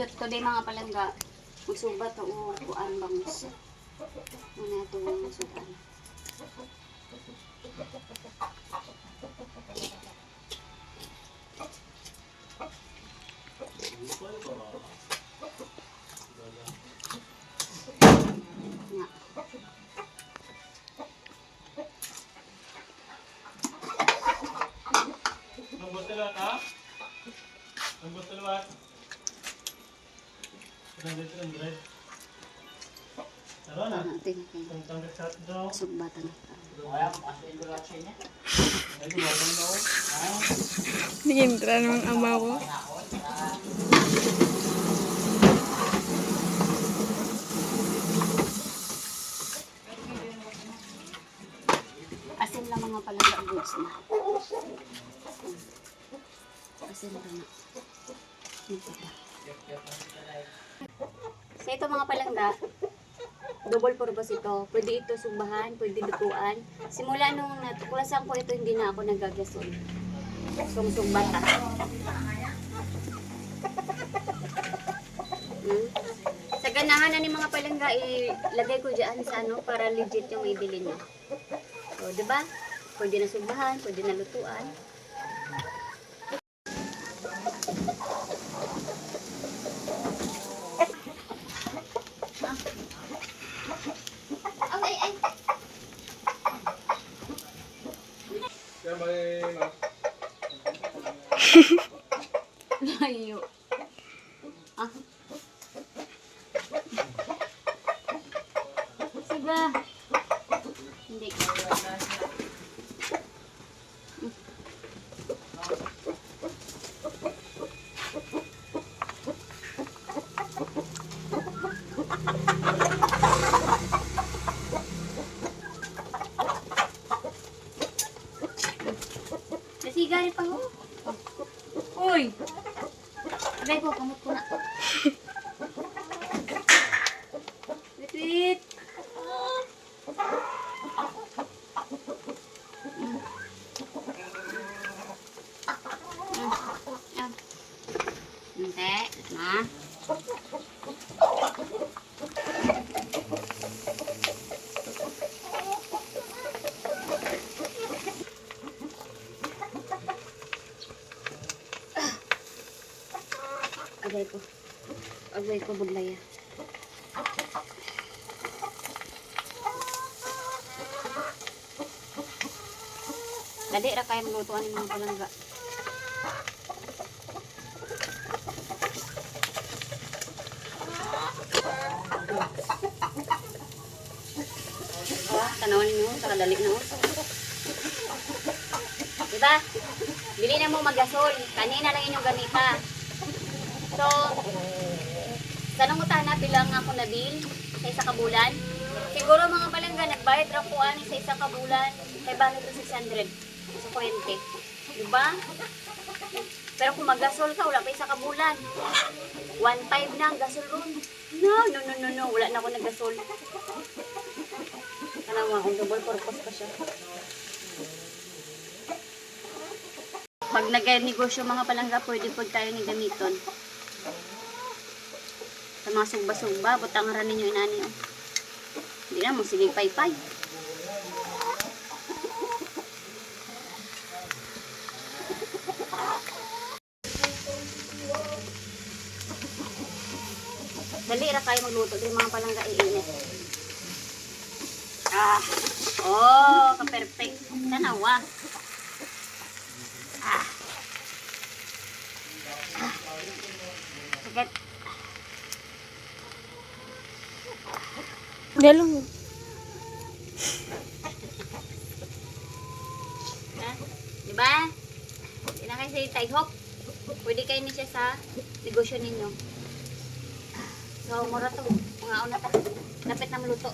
today mga palangga, magsubat o kuan bangus. Muna ito ang sudan. Sugbatan na. Nagintra namang ama ko. Asin lang mga palangga goods na. Asin lang na. So ito mga palangga, double purpose ito. Pwede ito sumbahan, pwede lutuan. Simula nung natuklasan ko ito, hindi na ako nagagasol. Sumbata. Sa ganahan na ni mga palangga, ilagay ko dyan sa ano, para legit yung ibili nyo. So, diba? Pwede na sumbahan, pwede na lutuan. Layo. Ah. Sige. Hindi. Nasigarin pa ho. Uy! Abay ko, kamot ko na. Wait. Hindi. Na. Agay ko budlaya. Dali ra kay maglutuan ni mga palangga. Tanawan niyo, takadali na oh. Diba? Bili na mo magasol. Kanina lang inyong gamita. So, tanong mo na bilang ako na bill sa isa kabulan. Siguro mga palangga, nagbayad ra ko ani sa isa kabulan. Kay bakit to 600 sa kuryente. Diba? Pero kung maggasol ka, wala pa isa kabulan. 1.5 na ang gasol ron. No. Wala na ako naggasol. Tanong mo, kung double purpose pa siya. Pag nag-negosyo mga palangga, pwede po tayo ni gamiton. Sa mga sugba-sugba, butang rin ninyo inani. Hindi na mo, sige pay-pay. Dali ra kayo magluto, din mga palangga iinit. Oh, ka-perfect. Tanawa. Sagat. Dalong. Diba? Hindi na kayo sa taihok. Pwede kayo niya sa negosyo ninyo. So, mura to. Mga una ta. Napit na maluto.